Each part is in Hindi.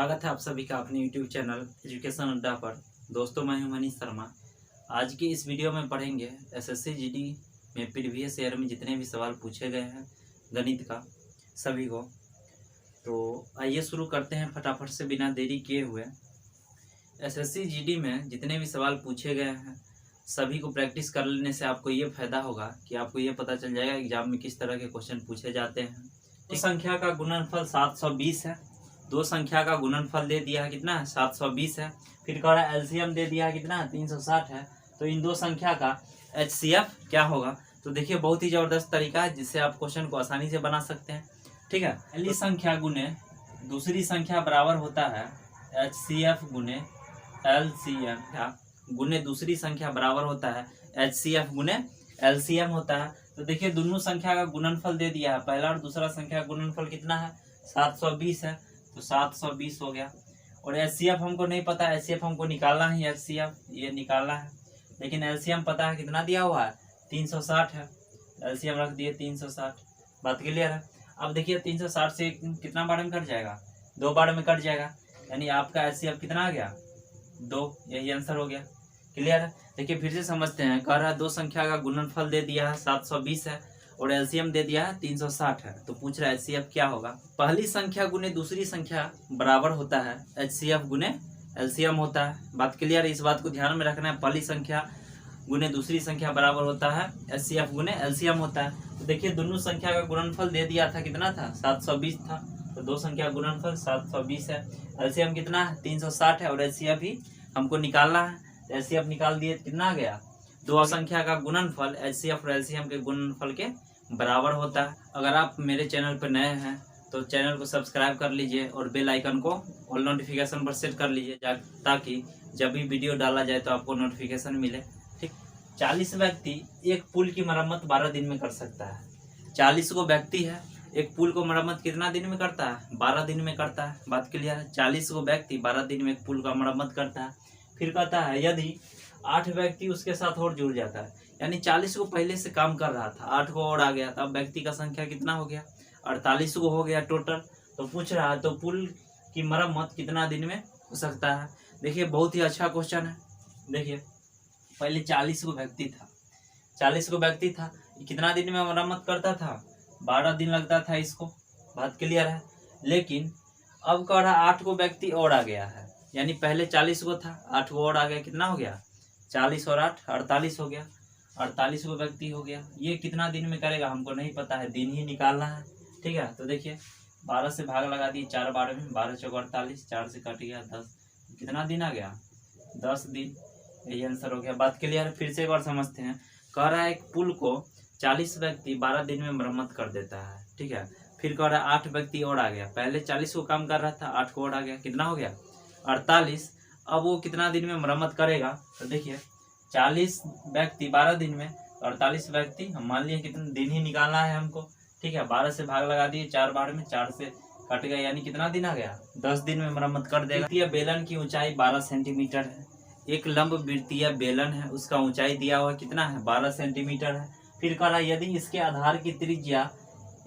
स्वागत है आप सभी का अपने YouTube चैनल एजुकेशन अड्डा पर। दोस्तों, मैं हूं मनीष शर्मा। आज की इस वीडियो में पढ़ेंगे एसएससी जीडी में प्रीवियस ईयर में जितने भी सवाल पूछे गए हैं गणित का सभी को। तो आइए शुरू करते हैं फटाफट से बिना देरी किए हुए। एसएससी जीडी में जितने भी सवाल पूछे गए हैं सभी को प्रैक्टिस कर लेने से आपको ये फायदा होगा कि आपको ये पता चल जाएगा एग्जाम में किस तरह के क्वेश्चन पूछे जाते हैं। तो संख्या का गुणनफल 720 है। दो संख्या का गुणनफल दे दिया है कितना है 720 है। फिर कह रहा है एलसीएम दे दिया है कितना है 360 है। तो इन दो संख्या का एचसीएफ क्या होगा। तो देखिए बहुत ही जबरदस्त तरीका है जिससे आप क्वेश्चन को आसानी से बना सकते हैं। ठीक है, पहली संख्या गुने दूसरी संख्या बराबर होता है एचसीएफ गुने एलसीएम गुने दूसरी संख्या बराबर होता है एचसीएफ गुने एलसीएम होता है। तो देखिए दोनों संख्या का गुणनफल दे दिया है। पहला और दूसरा संख्या का गुणनफल कितना है 720 है। तो 720 हो गया। और एचसीएफ हमको नहीं पता, एचसीएफ हमको निकालना है, एचसीएफ ये निकालना है। लेकिन एलसीएम पता है कितना दिया हुआ है 360 है। एलसीएम रख दिए 360। बात क्लियर है। अब देखिए 360 से कितना बार में कट जाएगा, 2 बार में कट जाएगा। यानी आपका एचसीएफ कितना आ गया 2। यही आंसर हो गया। क्लियर है। देखिए फिर से समझते हैं। कह रहा है दो संख्या का गुणनफल दे दिया है 720 है और एलसीएम दे दिया है 360 है। तो पूछ रहा है एचसीएफ क्या होगा। पहली संख्या गुने दूसरी संख्या बराबर होता है एचसीएफ गुने एलसीएम होता है। बात क्लियर है। इस बात को ध्यान में रखना है। पहली संख्या गुने दूसरी संख्या बराबर होता है एचसीएफ गुने एलसीएम होता है। तो देखिए दोनों संख्या का गुणनफल दे दिया था कितना था 720 था। तो दो संख्या गुणनफल 720 है। एलसीएम कितना है 360 है और एचसीएफ भी हमको निकालना है। एचसीएफ निकाल दिए कितना आ गया। दो संख्या का गुणनफल एचसीएफ और एलसीएम के गुणनफल के बराबर होता है। अगर आप मेरे चैनल पर नए हैं तो चैनल को सब्सक्राइब कर लीजिए और बेल आइकन को ऑल नोटिफिकेशन पर सेट कर लीजिए ताकि जब भी वीडियो डाला जाए तो आपको नोटिफिकेशन मिले। ठीक, 40 व्यक्ति एक पुल की मरम्मत 12 दिन में कर सकता है। 40 को व्यक्ति है, एक पुल को मरम्मत कितना दिन में करता है 12 दिन में करता है। बात क्लियर है। 40 को व्यक्ति 12 दिन में एक पुल का मरम्मत करता है। फिर कहता है यदि 8 व्यक्ति उसके साथ और जुड़ जाता है, यानी 40 को पहले से काम कर रहा था, 8 को और आ गया, तब व्यक्ति का संख्या कितना हो गया 48 को हो गया टोटल। तो पूछ रहा है तो पुल की मरम्मत कितना दिन में हो सकता है। देखिए बहुत ही अच्छा क्वेश्चन है। देखिए पहले 40 को व्यक्ति था, 40 को व्यक्ति था, कितना दिन में मरम्मत करता था 12 दिन लगता था इसको। बात क्लियर है। लेकिन अब कह रहा 8 को व्यक्ति और आ गया है, यानी पहले 40 को था, 8 को और आ गया, कितना हो गया 40 और 8 48 हो गया। 48 को व्यक्ति हो गया। ये कितना दिन में करेगा हमको नहीं पता है, दिन ही निकालना है। ठीक है। तो देखिए 12 से भाग लगा दिए 4 बार में, 12 चौक 48, 4 से कट गया 10, कितना दिन आ गया 10 दिन। यही आंसर हो गया। बात क्लियर है। फिर से एक बार समझते हैं। कह रहा है एक पुल को 40 व्यक्ति 12 दिन में मरम्मत कर देता है। ठीक है। फिर कह रहा है 8 व्यक्ति और आ गया, पहले 40 को काम कर रहा था, 8 को और आ गया, कितना हो गया 48। अब वो कितना दिन में मरम्मत करेगा। तो देखिए 40 व्यक्ति 12 दिन में, 48 व्यक्ति हम मान लिए कितने दिन ही निकालना है हमको। ठीक है। 12 से भाग लगा दिए 4 बार में, 4 से कट गया, यानी कितना दिन आ गया 10 दिन में मरम्मत कर देगा। वृत्तीय बेलन की ऊंचाई 12 सेंटीमीटर है। एक लंब वृत्तीय बेलन है, उसका ऊंचाई दिया हुआ कितना है 12 सेंटीमीटर है। फिर कह रहा यदि इसके आधार की त्रिज्या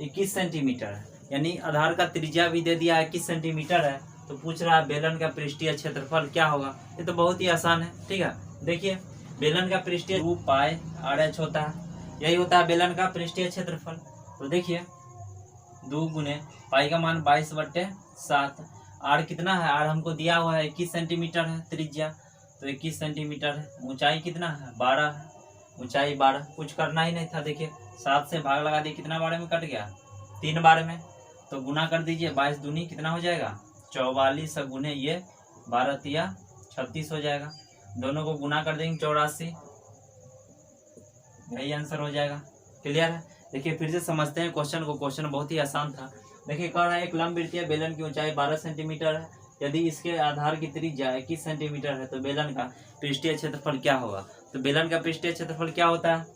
21 सेंटीमीटर है, यानी आधार का त्रिज्या भी दे दिया 21 सेंटीमीटर है। तो पूछ रहा है बेलन का पृष्ठीय क्षेत्रफल क्या होगा। ये तो बहुत ही आसान है। ठीक है। देखिए बेलन का पृष्ठीय 2 पाई RH होता है। यही होता है बेलन का पृष्ठीय क्षेत्रफल। तो देखिए 2 गुने पाई का मान 22/7। आर कितना है, आर हमको दिया हुआ है 21 सेंटीमीटर है त्रिज्या, तो 21 सेंटीमीटर है। ऊंचाई कितना है 12 है, ऊंचाई 12। कुछ करना ही नहीं था। देखिए 7 से भाग लगा दिए, कितना बार में कट गया 3 बार में। तो गुना कर दीजिए 22 दूनी कितना हो जाएगा 44 गुने ये 12 तिया 36 हो जाएगा। दोनों को गुना कर देंगे 84, यही आंसर हो जाएगा। क्लियर है। देखिए फिर से समझते हैं क्वेश्चन को। क्वेश्चन बहुत ही आसान था। देखिए कह रहा है एक लंब वृत्तीय बेलन की ऊंचाई 12 सेंटीमीटर है। यदि इसके आधार की त्रिज्या 21 सेंटीमीटर है तो बेलन का पृष्ठीय क्षेत्रफल क्या होगा। तो बेलन का पृष्ठीय क्षेत्रफल क्या होता है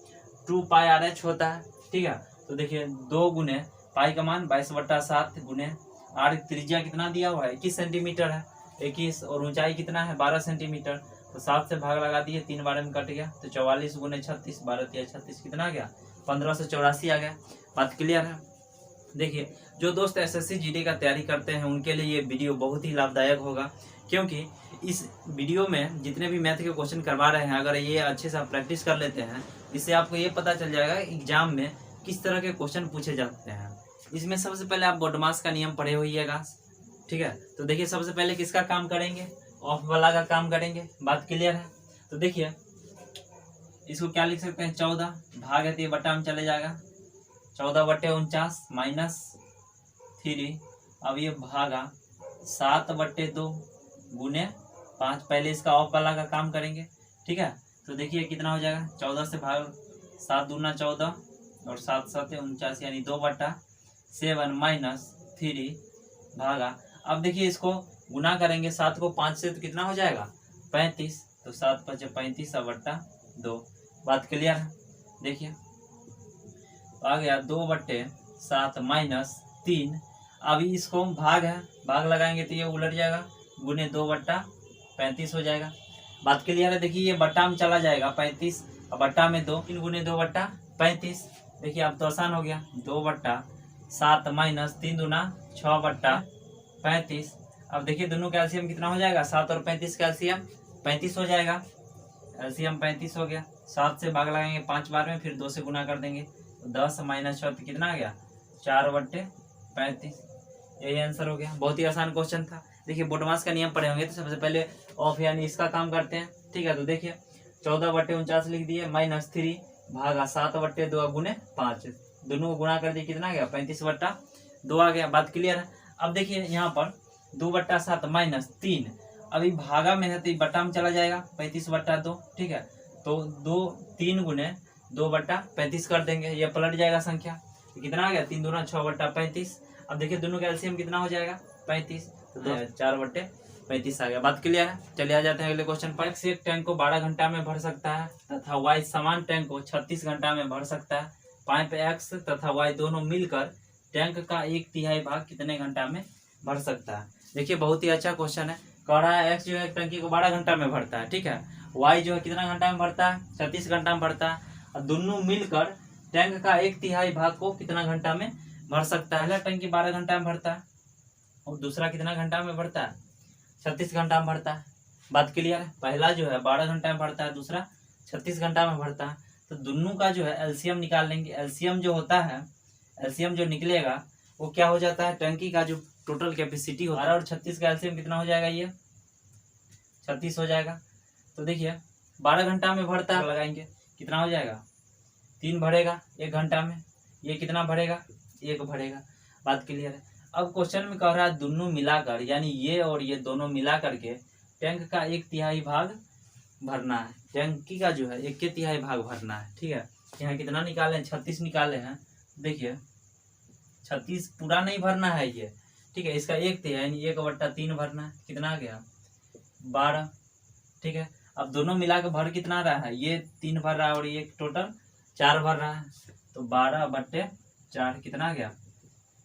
2 पाई RH होता है। ठीक है। तो देखिए 2 गुने पाई का मान 22/7 गुने आर त्रिज्या कितना दिया हुआ है 21 सेंटीमीटर है, 21, और ऊंचाई कितना है 12 सेंटीमीटर। तो 7 से भाग लगा दिए, 3 बार में कट गया। तो 44 गुने 36, 12 तिया 36, कितना आ गया 1584 आ गया। बात क्लियर है। देखिए, जो दोस्त एसएससी जीडी का तैयारी करते हैं उनके लिए ये वीडियो बहुत ही लाभदायक होगा, क्योंकि इस वीडियो में जितने भी मैथ के क्वेश्चन करवा रहे हैं, अगर ये अच्छे से आप प्रैक्टिस कर लेते हैं, इससे आपको ये पता चल जाएगा एग्जाम में किस तरह के क्वेश्चन पूछे जाते हैं। इसमें सबसे पहले आप बोडमास का नियम पढ़े होइएगा, ठीक है। तो देखिए, सबसे पहले किसका काम करेंगे, ऑफ वाला का काम करेंगे, बात क्लियर है। तो देखिए, इसको क्या लिख सकते हैं, 14 भाग है तो ये बट्टा में चले जाएगा, 14/49 -3। अब ये भागा 7/2 गुने 5। पहले इसका ऑफ वाला का काम करेंगे, ठीक है। तो देखिए कितना हो जाएगा, 14 से भाग 7 दूना 14 और 7 7 49, यानी 2/7 -3 भागा। अब देखिए इसको गुना करेंगे 7 को 5 से, तो कितना हो जाएगा 35। तो 7 5 35/2। बात क्लियर है। देखिए आ गया 2/7 -3। अभी इसको भाग है, भाग लगाएंगे तो ये उलट जाएगा, गुने 2/35 हो जाएगा। बात क्लियर है। देखिए ये बट्टा में चला जाएगा 35 और बट्टा में 2, 3 गुने 2/35। देखिए अब तो आसान हो गया, 2/7 -3 दूना 6/35। अब देखिए दोनों का एलसीएम कितना हो जाएगा, 7 और 35 का एलसीएम 35 हो जाएगा। एलसीएम 35 हो गया। 7 से भाग लगाएंगे 5 बार में, फिर 2 से गुना कर देंगे, 10 -6 कितना आ गया 4/35। यही आंसर हो गया। बहुत ही आसान क्वेश्चन था। देखिए बोडमास का नियम पढ़े होंगे, तो सबसे पहले ऑफ यानी इसका काम करते हैं, ठीक है। तो देखिए 14/49 लिख दिए, -3 भागा 7/2 गुने 5, दोनों को गुना कर दिए, कितना आ गया 35/2 आ गया। बात क्लियर है। अब देखिए यहाँ पर 2/7 -3, अभी भागा में है तो बट्टा में चला जाएगा 35/2, ठीक है। तो 3 गुने 2/35 कर देंगे, ये पलट जाएगा संख्या, तो कितना आ गया 3 दूना 6/35। अब देखिए दोनों का एलसीएम कितना हो जाएगा 35, तो 4/35 आ गया। बात क्लियर है। चलिए आ जाते हैं अगले क्वेश्चन पर। एक्स एक टैंक को 12 घंटा में भर सकता है तथा वाई समान टैंक को 36 घंटा में भर सकता है। पाइप एक्स तथा वाई दोनों मिलकर टैंक का 1/3 भाग कितने घंटा में भर सकता है। देखिए बहुत ही अच्छा क्वेश्चन है। कह रहा है एक्स जो है टंकी को 12 घंटा में भरता है, ठीक है। वाई जो है कितना घंटा में भरता है, 36 घंटा में भरता है। और दोनों मिलकर टैंक का 1/3 भाग को कितना घंटा में भर सकता है। पहला टंकी 12 घंटा में भरता है और दूसरा कितना घंटा में भरता है, 36 घंटा में भरता है। बात क्लियर है। पहला जो है 12 घंटा में भरता है, दूसरा 36 घंटा में भरता है। तो दोनों का जो है एलसीएम निकाल लेंगे। एलसीएम जो होता है, एलसीएम जो निकलेगा वो क्या हो जाता है, टंकी का जो टोटल कैपेसिटी होता है और 36 का एलसीएम कितना हो जाएगा, ये 36 हो जाएगा। तो देखिए 12 घंटा में भरता है, लगाएंगे कितना हो जाएगा 3 भरेगा 1 घंटा में, ये कितना भरेगा 1 भरेगा। बात क्लियर है। अब क्वेश्चन में कह रहा है दोनों मिलाकर, यानी ये और ये दोनों मिला करके टैंक का 1/3 भाग भरना है। टैंकी का जो है 1/3 भाग भरना है, ठीक है। यहाँ कितना निकाले, 36 निकाले हैं। देखिए 36 पूरा नहीं भरना है ये, ठीक है। इसका 1/3 यानी 1/3 भरना है, कितना आ गया 12, ठीक है। अब दोनों मिला के भर कितना रहा है, ये 3 भर रहा है और ये टोटल 4 भर रहा है, तो 12/4 कितना आ गया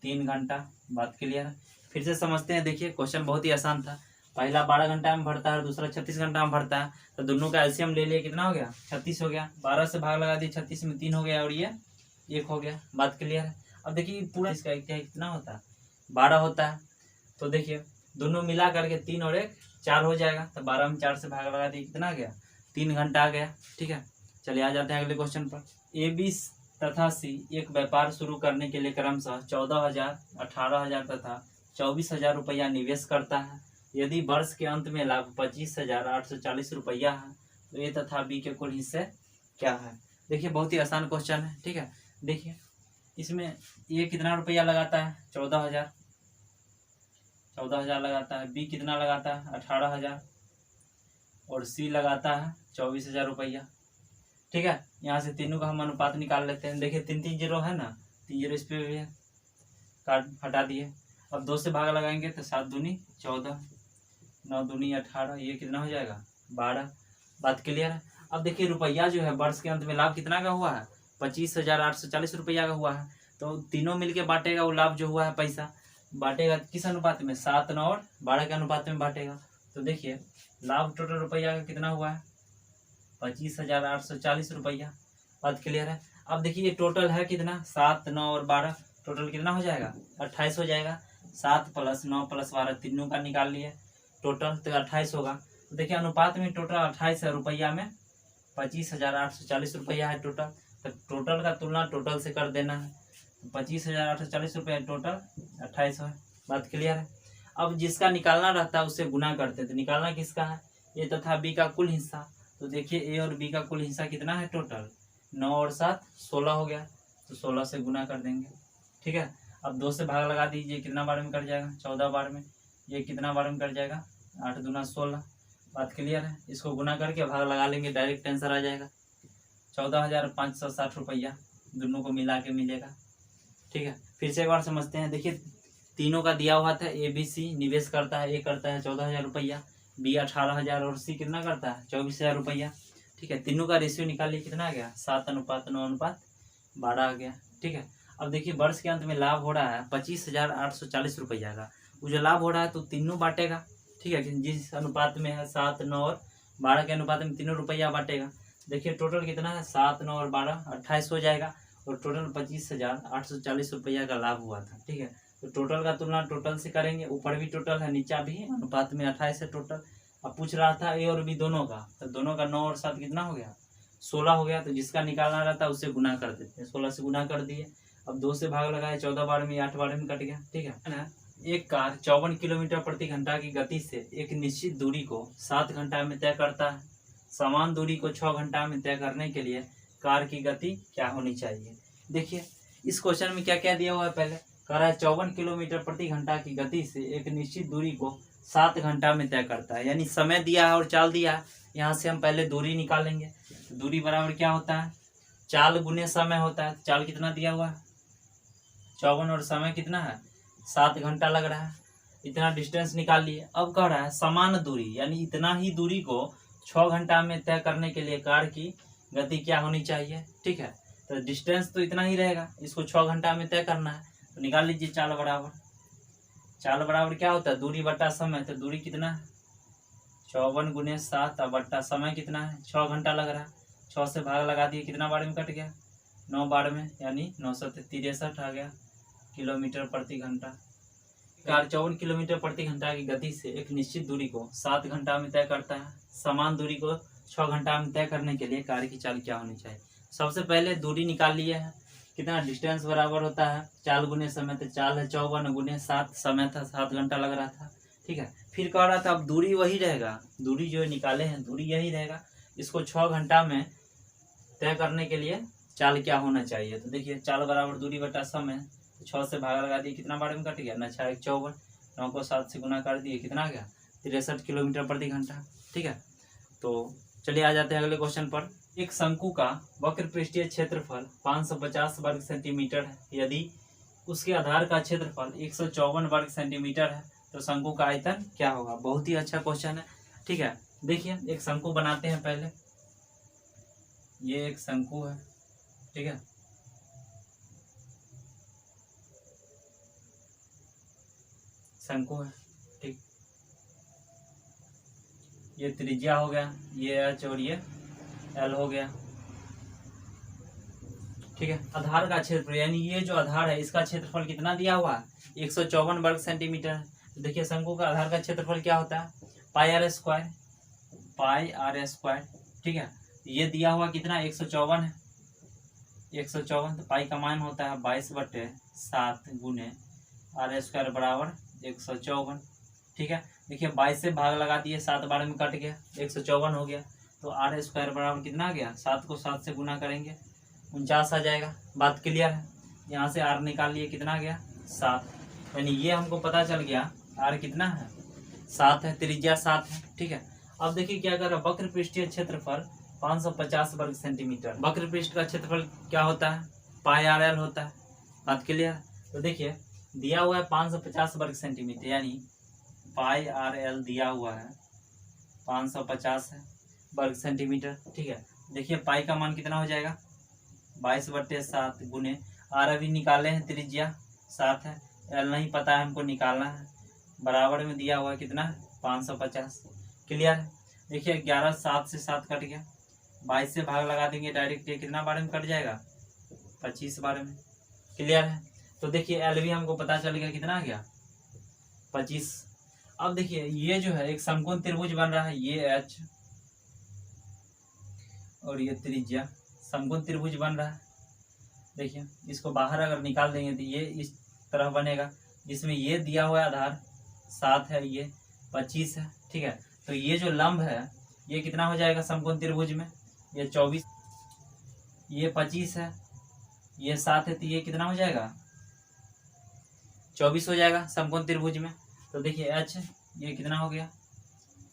3 घंटा। बात क्लियर है। फिर से समझते हैं। देखिए क्वेश्चन बहुत ही आसान था। पहला 12 घंटा में भरता है और दूसरा 36 घंटा में भरता है, तो दोनों का एलसीएम ले लिए, कितना हो गया 36 हो गया। 12 से भाग लगा दिए, 36 में 3 हो गया और ये 1 हो गया। बात क्लियर है। अब देखिए पूरा इसका 1/3 कितना होता है 12 होता है। तो देखिए दोनों मिला करके 3 और 1 4 हो जाएगा, तो 12 में 4 से भाग लगा दिए, कितना आ गया 3 घंटा आ गया, ठीक है। चलिए आ जाते हैं अगले क्वेश्चन पर। ए बी तथा सी एक व्यापार शुरू करने के लिए क्रमशः 14,000, 18,000 तथा 24,000 रुपया निवेश करता है। यदि वर्ष के अंत में लाभ 25,840 रुपया है, तो ए तथा बी के कुल हिस्से क्या है। देखिए बहुत ही आसान क्वेश्चन है, ठीक है। देखिए इसमें ये कितना रुपया लगाता है 14,000 लगाता है। बी कितना लगाता है 18,000 और सी लगाता है 24,000 रुपया, ठीक है। यहाँ से तीनों का हम अनुपात निकाल लेते हैं। देखिए 3 0 है ना, 3 0 इस पे भी है, काट हटा दिए। अब 2 से भाग लगाएंगे तो 7 दूनी 14, 9 दूनी 18, ये कितना हो जाएगा 12। बात क्लियर है। अब देखिए रुपया जो है वर्ष के अंत में लाभ कितना का हुआ है 25,840 रुपया का हुआ है। तो तीनों मिलके बांटेगा वो लाभ जो हुआ है पैसा, बांटेगा किस अनुपात में 7, 9 और 12 के अनुपात में बांटेगा। तो देखिए लाभ टोटल रुपया का कितना हुआ है 25,840 रुपया। बात क्लियर है। अब देखिए ये टोटल है कितना 7, 9 और 12, टोटल कितना हो जाएगा 28 हो जाएगा। 7 + 9 + 12 तीनों का निकाल लिए टोटल, तो 28 होगा। तो देखिए अनुपात में टोटल 28 है, रुपया में 25,840 रुपया है टोटल। तो टोटल का तुलना टोटल से कर देना है। 25,840 रुपया टोटल 28 है। बात क्लियर है। अब जिसका निकालना रहता है उससे गुना करते हैं। तो निकालना किसका है, ए तथा बी का कुल हिस्सा। तो देखिए ए और बी का कुल हिस्सा कितना है टोटल 9 और 7 16 हो गया। तो 16 से गुना कर देंगे, ठीक है। अब 2 से भाग लगा दीजिए, कितना बार में कट जाएगा 14 बार में। ये कितना बार में कट जाएगा 8 दूना 16। बात क्लियर है। इसको गुना करके भाग लगा लेंगे, डायरेक्ट आंसर आ जाएगा 14,560 रुपया दोनों को मिला के मिलेगा, ठीक है। फिर से एक बार समझते हैं। देखिए तीनों का दिया हुआ था, ए बी सी निवेश करता है, ए करता है 14,000 रुपया, बी 18,000 और सी कितना करता है 24,000 रुपया, ठीक है। तीनों का रेशियो निकालिए, कितना आ गया 7:9:12 आ गया, ठीक है। अब देखिए वर्ष के अंत में लाभ हो रहा है 25,840 रुपया का। वो जो लाभ हो रहा है तो तीनों बांटेगा, ठीक है। जिस अनुपात में है 7, 9 और 12 के अनुपात में तीनों रुपया बांटेगा। देखिए टोटल कितना है 7, 9 और 12 28 हो जाएगा, और टोटल 25,840 रुपया का लाभ हुआ था, ठीक है। तो टोटल का तुलना टोटल से करेंगे, ऊपर भी टोटल है नीचा भी है, अनुपात में 28 है टोटल। अब पूछ रहा था ए और बी दोनों का, तो दोनों का 9 और 7 कितना हो गया 16 हो गया। तो जिसका निकालना रहता है उससे गुना कर देते हैं, 16 से गुना कर दिए। अब 2 से भाग लगाए, 14 बार में 8 बार में कट गया, ठीक है ना। एक कार 54 किलोमीटर प्रति घंटा की गति से एक निश्चित दूरी को 7 घंटा में तय करता है। समान दूरी को 6 घंटा में तय करने के लिए कार की गति क्या होनी चाहिए। देखिए इस क्वेश्चन में क्या क्या दिया हुआ है, पहले कह रहा है 54 किलोमीटर प्रति घंटा की गति से एक निश्चित दूरी को 7 घंटा में तय करता है, यानी समय दिया है और चाल दिया है। यहाँ से हम पहले दूरी निकालेंगे। तो दूरी बराबर क्या होता है, चाल गुने समय होता है। चाल कितना दिया हुआ है 54 और समय कितना है 7 घंटा लग रहा है, इतना डिस्टेंस निकाल लिए। अब कह रहा है समान दूरी, यानी इतना ही दूरी को 6 घंटा में तय करने के लिए कार की गति क्या होनी चाहिए, ठीक है। तो डिस्टेंस तो इतना ही रहेगा, इसको 6 घंटा में तय करना है। तो निकाल लीजिए चाल बराबर, चाल बराबर क्या होता है दूरी बटा समय। तो दूरी कितना है 54 गुने 7 और बट्टा समय कितना है 6 घंटा लग रहा है। 6 से भाग लगा दिए, कितना बार में कट गया 9 बार में, यानी 963 आ गया किलोमीटर प्रति घंटा। कार 54 किलोमीटर प्रति घंटा की गति से एक निश्चित दूरी को 7 घंटा में तय करता है। समान दूरी को 6 घंटा में तय करने के लिए कार की चाल क्या होनी चाहिए। सबसे पहले दूरी निकाल लिए है, कितना डिस्टेंस बराबर होता है चाल गुने समय। तो चाल है 54 गुने 7, समय था 7 घंटा लग रहा था, ठीक है। फिर कह रहा था अब दूरी वही रहेगा, दूरी जो निकाले हैं दूरी यही रहेगा, इसको 6 घंटा में तय करने के लिए चाल क्या होना चाहिए। तो देखिए चाल बराबर दूरी बटा समय। तो 6 से भागा लगा दिए, कितना बार में कट गया 9 × 1 = 54, 9 को 7 से गुना कर दिए, कितना आ गया 63 किलोमीटर प्रति घंटा, ठीक है। तो चलिए आ जाते हैं अगले क्वेश्चन पर। एक शंकु का वक्र पृष्ठीय क्षेत्रफल 550 वर्ग सेंटीमीटर है। यदि उसके आधार का क्षेत्रफल 154 वर्ग सेंटीमीटर है तो शंकु का आयतन क्या होगा। बहुत ही अच्छा क्वेश्चन है, ठीक है। देखिए एक शंकु बनाते हैं पहले। ये एक शंकु है, ठीक है। शंकु है, ठीक। ये त्रिज्या हो गया, ये एच और ये एल हो गया, ठीक है। आधार का क्षेत्रफल, यानी ये जो आधार है इसका क्षेत्रफल कितना दिया हुआ है 154 वर्ग सेंटीमीटर है। तो देखिए शंकु का आधार का क्षेत्रफल क्या होता है πr², ठीक है। ये दिया हुआ कितना 154 है, 154। तो पाई का मान होता है 22/7 गुने r² बराबर 154, ठीक है। देखिए 22 से भाग लगा दिए, 7 बार में कट गया, 154 हो गया। तो r² बराबर कितना आ गया 7 को 7 से गुना करेंगे 49 आ जाएगा। बात क्लियर है। यहाँ से r निकाल लिए, कितना आ गया 7, यानी ये हमको पता चल गया r कितना है 7 है, त्रिज्या 7 है, ठीक है। अब देखिए क्या कर रहा है, वक्र पृष्ठीय क्षेत्रफल 550 वर्ग सेंटीमीटर। वक्र पृष्ठ का क्षेत्रफल क्या होता है πr/l होता है। बात क्लियर। तो देखिए दिया हुआ है 550 वर्ग सेंटीमीटर, यानी πr/l दिया हुआ है 550 वर्ग सेंटीमीटर, ठीक है। देखिए पाई का मान कितना हो जाएगा 22/7 गुने r अभी निकाले हैं, त्रिज्या 7 है, एल नहीं पता है हमको निकालना है, बराबर में दिया हुआ है कितना 550। क्लियर है। देखिए 11 7 से 7 कट गया, 22 से भाग लगा देंगे डायरेक्ट, ये कितना बार में कट जाएगा 25 बार में। क्लियर है। तो देखिए एल भी हमको पता चल गया कितना आ गया 25। अब देखिए ये जो है एक समकोण त्रिभुज बन रहा है, ये एच और ये त्रिज्या समकोण त्रिभुज बन रहा है। देखिए इसको बाहर अगर निकाल देंगे तो ये इस तरह बनेगा, जिसमें ये दिया हुआ आधार 7 है, ये 25 है। ठीक है, तो ये जो लंब है ये कितना हो जाएगा समकोण त्रिभुज में, ये 24, ये 25 है, ये 7 है, तो ये कितना हो जाएगा 24 हो जाएगा समकोण त्रिभुज में। तो देखिए एच ये कितना हो गया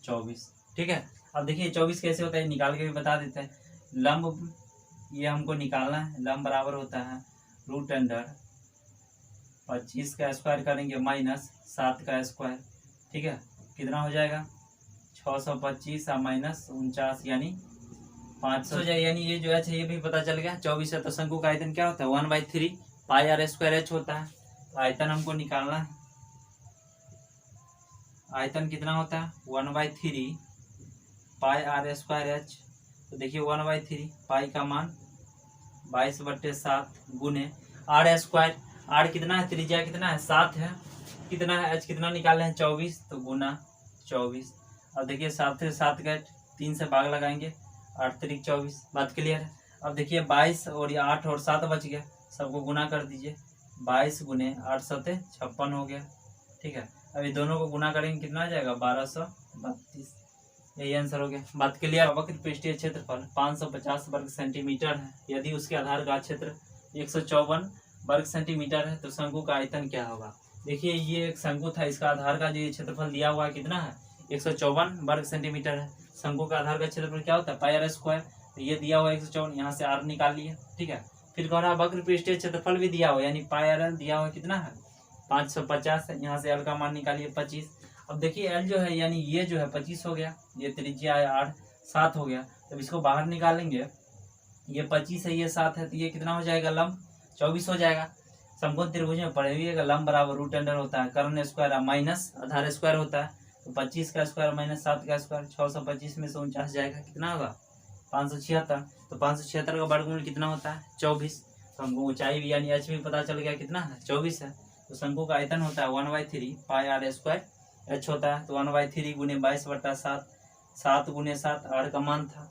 24। ठीक है, अब देखिए 24 कैसे होता है निकाल के भी बता देते हैं। लंब ये हमको निकालना है, लंब बराबर होता है रूट अंडर 25 का स्क्वायर करेंगे माइनस 7 का स्क्वायर। ठीक है, कितना हो जाएगा 625 माइनस 49 यानी 500 हो जाए। यानी ये जो एच है ये भी पता चल गया 24 है। तो शंकु का आयतन क्या होता है 1/3 पाई आर स्क्वायर एच होता है। तो आयतन हमको निकालना है, आयतन कितना होता है 1/3 पाई आर स्क्वायर एच। तो देखिए 1/3 पाई का मान 22/7 गुने आर स्क्वायर, आर कितना है त्रिज्या कितना है 7 है, कितना है एच कितना निकाले हैं 24, तो गुना 24। अब देखिए 7 से 7 का 3 से भाग लगाएंगे 8 3 24, बात क्लियर है। अब देखिए 22 और ये 8 और 7 बच गया, सबको गुना कर दीजिए 22 गुने 8 7 56 हो गया। ठीक है, अब ये दोनों को गुना करेंगे कितना आ जाएगा 1232, यही आंसर हो गया। बात क्लियर। वक्र पृष्ठीय क्षेत्रफल 550 वर्ग सेंटीमीटर है, यदि उसके आधार का क्षेत्र 154 वर्ग सेंटीमीटर है तो शंकु का आयतन क्या होगा। देखिए ये एक शंकु था, इसका आधार का जो क्षेत्रफल दिया हुआ है कितना है 154 वर्ग सेंटीमीटर है। शंकु का आधार का क्षेत्रफल क्या होता है पाई आर स्क्वायर, तो ये दिया हुआ 154, यहाँ से आर निकाल लिए। ठीक है, फिर कह रहा वक्र पृष्ठीय क्षेत्रफल भी दिया हुआ यानी पाई आर एल दिया हुआ कितना है 550 है, यहाँ से एल का मान निकालिए 25। अब देखिए एल जो है यानी ये जो है 25 हो गया, ये त्रिज्या है 8 7 हो गया। तब इसको बाहर निकालेंगे, ये 25 है ये 7 है, तो ये कितना हो जाएगा लंब 24 हो जाएगा। समकोण त्रिभुज में पढ़े हुए लंब बराबर रूट अंडर होता है कर्ण स्क्वायर माइनस आधार स्क्वायर होता है। तो 25 का स्क्वायर माइनस 7 का स्क्वायर 625 में से 49 जाएगा, कितना होगा 576। तो 576 का वर्गमूल कितना होता है 24। तो हमको ऊंचाई भी यानी एच भी पता चल गया कितना है 24 है। तो शंकु का आयतन होता है 1/3 पाई आर स्क्वायर एच होता है। तो 1/3 गुने 22/7, 7 गुने 7 आर का मान था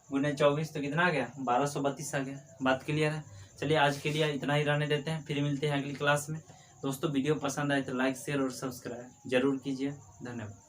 गुने 24, तो कितना आ गया 1232 आ गया। बात क्लियर है। चलिए आज के लिए इतना ही रहने देते हैं, फिर मिलते हैं अगली क्लास में। दोस्तों वीडियो पसंद आए तो लाइक शेयर और सब्सक्राइब जरूर कीजिए। धन्यवाद।